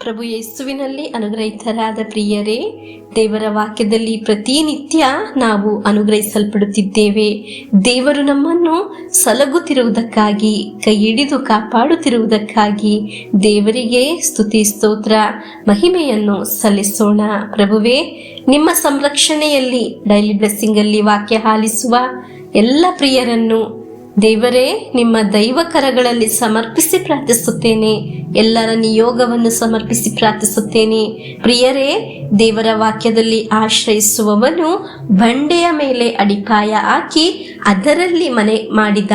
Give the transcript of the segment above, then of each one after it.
ಪ್ರಭು ಯೇಸುವಿನಲ್ಲಿ ಅನುಗ್ರಹಿತರಾದ ಪ್ರಿಯರೇ, ದೇವರ ವಾಕ್ಯದಲ್ಲಿ ಪ್ರತಿನಿತ್ಯ ನಾವು ಅನುಗ್ರಹಿಸಲ್ಪಡುತ್ತಿದ್ದೇವೆ. ದೇವರು ನಮ್ಮನ್ನು ಸಲಗುತ್ತಿರುವುದಕ್ಕಾಗಿ, ಕೈ ಹಿಡಿದು ಕಾಪಾಡುತ್ತಿರುವುದಕ್ಕಾಗಿ ದೇವರಿಗೆ ಸ್ತುತಿ ಸ್ತೋತ್ರ ಮಹಿಮೆಯನ್ನು ಸಲ್ಲಿಸೋಣ. ಪ್ರಭುವೇ, ನಿಮ್ಮ ಸಂರಕ್ಷಣೆಯಲ್ಲಿ ಡೈಲಿ ಬ್ಲೆಸ್ಸಿಂಗ್ ಅಲ್ಲಿ ವಾಕ್ಯ ಆಲಿಸುವ ಎಲ್ಲ ಪ್ರಿಯರನ್ನು ದೇವರೇ ನಿಮ್ಮ ದೈವ ಕರಗಳಲ್ಲಿ ಸಮರ್ಪಿಸಿ ಪ್ರಾರ್ಥಿಸುತ್ತೇನೆ. ಎಲ್ಲರ ನಿಯೋಗವನ್ನು ಸಮರ್ಪಿಸಿ ಪ್ರಾರ್ಥಿಸುತ್ತೇನೆ. ಪ್ರಿಯರೇ, ದೇವರ ವಾಕ್ಯದಲ್ಲಿ ಆಶ್ರಯಿಸುವವನು ಬಂಡೆಯ ಮೇಲೆ ಅಡಿಪಾಯ ಹಾಕಿ ಅದರಲ್ಲಿ ಮನೆ ಮಾಡಿದ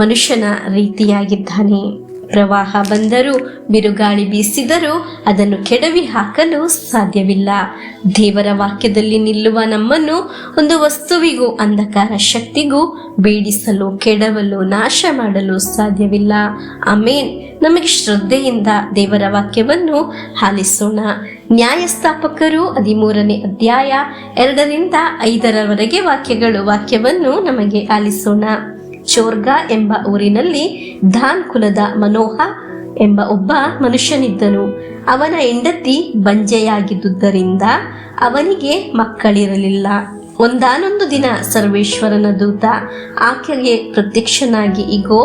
ಮನುಷ್ಯನ ರೀತಿಯಾಗಿದ್ದಾನೆ. ಪ್ರವಾಹ ಬಂದರೂ ಬಿರುಗಾಳಿ ಬೀಸಿದರೂ ಅದನ್ನು ಕೆಡವಿ ಹಾಕಲು ಸಾಧ್ಯವಿಲ್ಲ. ದೇವರ ವಾಕ್ಯದಲ್ಲಿ ನಿಲ್ಲುವ ನಮ್ಮನ್ನು ಒಂದು ವಸ್ತುವಿಗೂ ಅಂಧಕಾರ ಶಕ್ತಿಗೂ ಬೇಡಿಸಲು, ಕೆಡವಲು, ನಾಶ ಮಾಡಲು ಸಾಧ್ಯವಿಲ್ಲ. ಆಮೇನ್. ನಮಗೆ ಶ್ರದ್ಧೆಯಿಂದ ದೇವರ ವಾಕ್ಯವನ್ನು ಆಲಿಸೋಣ. ನ್ಯಾಯಸ್ಥಾಪಕರು 13ನೇ ಅಧ್ಯಾಯ 2ರಿಂದ 5ರವರೆಗೆ ವಾಕ್ಯವನ್ನು ನಮಗೆ ಆಲಿಸೋಣ. ಚೋರ್ಗ ಎಂಬ ಊರಿನಲ್ಲಿ ದಾನ್ ಕುಲದ ಮನೋಹ ಎಂಬ ಒಬ್ಬ ಮನುಷ್ಯನಿದ್ದನು. ಅವನ ಹೆಂಡತಿ ಬಂಜೆಯಾಗಿದ್ದುದರಿಂದ ಅವನಿಗೆ ಮಕ್ಕಳಿರಲಿಲ್ಲ. ಒಂದಾನೊಂದು ದಿನ ಸರ್ವೇಶ್ವರನ ದೂತ ಆಕೆಗೆ ಪ್ರತ್ಯಕ್ಷನಾಗಿ, ಇಗೋ,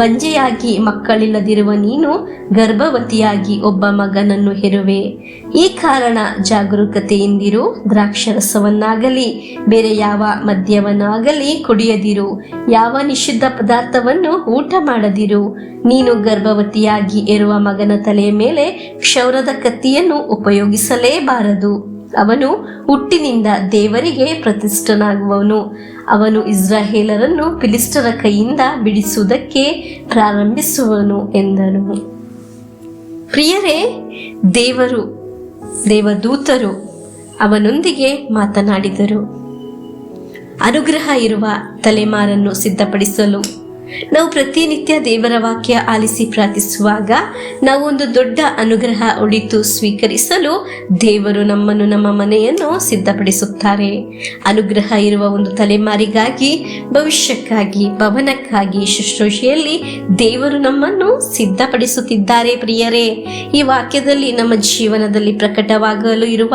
ಬಂಜೆಯಾಗಿ ಮಕ್ಕಳಿಲ್ಲದಿರುವ ನೀನು ಗರ್ಭವತಿಯಾಗಿ ಒಬ್ಬ ಮಗನನ್ನು ಹೆರುವೆ. ಈ ಕಾರಣ ಜಾಗರೂಕತೆಯಿಂದಿರು. ದ್ರಾಕ್ಷರಸವನ್ನಾಗಲಿ ಬೇರೆ ಯಾವ ಮದ್ಯವನ್ನಾಗಲಿ ಕುಡಿಯದಿರು. ಯಾವ ನಿಷಿದ್ಧ ಪದಾರ್ಥವನ್ನು ಊಟ ಮಾಡದಿರು. ನೀನು ಗರ್ಭವತಿಯಾಗಿ ಹೆರುವ ಮಗನ ತಲೆಯ ಮೇಲೆ ಕ್ಷೌರದ ಕತ್ತಿಯನ್ನು ಉಪಯೋಗಿಸಲೇಬಾರದು. ಅವನು ಹುಟ್ಟಿನಿಂದ ದೇವರಿಗೆ ಪ್ರತಿಷ್ಠನಾಗುವವನು. ಅವನು ಇಸ್ರಾಯೇಲರನ್ನು ಫಿಲಿಸ್ಟರ ಕೈಯಿಂದ ಬಿಡಿಸುವುದಕ್ಕೆ ಪ್ರಾರಂಭಿಸುವನು ಎಂದನು. ಪ್ರಿಯರೇ, ದೇವದೂತರು ಅವನೊಂದಿಗೆ ಮಾತನಾಡಿದರು. ಅನುಗ್ರಹ ಇರುವ ತಲೆಮಾರನ್ನು ಸಿದ್ಧಪಡಿಸಲು ನಾವು ಪ್ರತಿನಿತ್ಯ ದೇವರ ವಾಕ್ಯ ಆಲಿಸಿ ಪ್ರಾರ್ಥಿಸುವಾಗ ನಾವು ಒಂದು ದೊಡ್ಡ ಅನುಗ್ರಹ ಒಳಿತು ಸ್ವೀಕರಿಸಲು ದೇವರು ನಮ್ಮನ್ನು, ನಮ್ಮ ಮನೆಯನ್ನು ಸಿದ್ಧಪಡಿಸುತ್ತಾರೆ. ಅನುಗ್ರಹ ಇರುವ ಒಂದು ತಲೆಮಾರಿಗಾಗಿ, ಭವಿಷ್ಯಕ್ಕಾಗಿ, ಭವನಕ್ಕಾಗಿ, ಶುಶ್ರೂಷೆಯಲ್ಲಿ ದೇವರು ನಮ್ಮನ್ನು ಸಿದ್ಧಪಡಿಸುತ್ತಿದ್ದಾರೆ. ಪ್ರಿಯರೇ, ಈ ವಾಕ್ಯದಲ್ಲಿ ನಮ್ಮ ಜೀವನದಲ್ಲಿ ಪ್ರಕಟವಾಗಲು ಇರುವ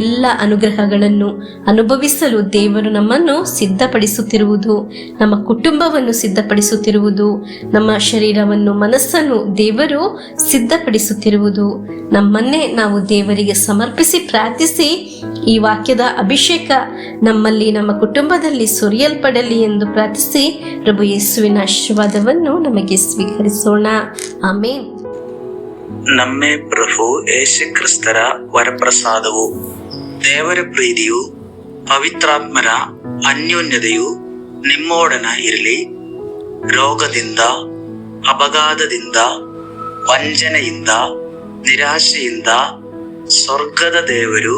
ಎಲ್ಲ ಅನುಗ್ರಹಗಳನ್ನು ಅನುಭವಿಸಲು ದೇವರು ನಮ್ಮನ್ನು ಸಿದ್ಧಪಡಿಸುತ್ತಿರುವುದು, ನಮ್ಮ ಕುಟುಂಬವನ್ನು ಸಿದ್ಧಪಡಿಸುತ್ತಿರುವುದು, ನಮ್ಮ ಶರೀರವನ್ನು, ಮನಸ್ಸನ್ನು ದೇವರು ಸಿದ್ಧಪಡಿಸುತ್ತಿರುವುದು, ನಮ್ಮನ್ನೇ ನಾವು ದೇವರಿಗೆ ಸಮರ್ಪಿಸಿ ಪ್ರಾರ್ಥಿಸಿ ಈ ವಾಕ್ಯದ ಅಭಿಷೇಕ ನಮ್ಮಲ್ಲಿ, ನಮ್ಮ ಕುಟುಂಬದಲ್ಲಿ ಸುರಿಯಲ್ಪಡಲಿ ಎಂದು ಪ್ರಾರ್ಥಿಸಿ ಪ್ರಭು ಯೇಸುವಿನ ಆಶೀರ್ವಾದವನ್ನು ನಮಗೆ ಸ್ವೀಕರಿಸೋಣ. ಆಮೇನ್. ನಮ್ಮೇ ಪ್ರಭು ಯೇಸು ಕ್ರಿಸ್ತರ ವರಪ್ರಸಾದವು, ದೇವರ ಪ್ರೀತಿಯು, ಪವಿತ್ರಾತ್ಮರ ಅನ್ಯೋನ್ಯತೆಯು ನಿಮ್ಮೊಡನ ಇರಲಿ. ರೋಗದಿಂದ, ಅಪಘಾತದಿಂದ, ವಂಚನೆಯಿಂದ, ನಿರಾಶೆಯಿಂದ ಸ್ವರ್ಗದ ದೇವರು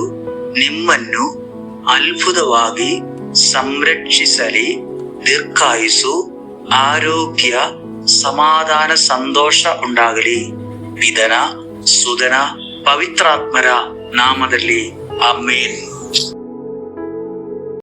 ನಿಮ್ಮನ್ನು ಅದ್ಭುತವಾಗಿ ಸಂರಕ್ಷಿಸಲಿ. ದೀರ್ಘಾಯುಸ್ಸು, ಆರೋಗ್ಯ, ಸಮಾಧಾನ, ಸಂತೋಷ ಉಂಟಾಗಲಿ. ಪಿತನ, ಸುತನ, ಪವಿತ್ರಾತ್ಮರ ನಾಮದಲ್ಲಿ ಆಮೇನ್.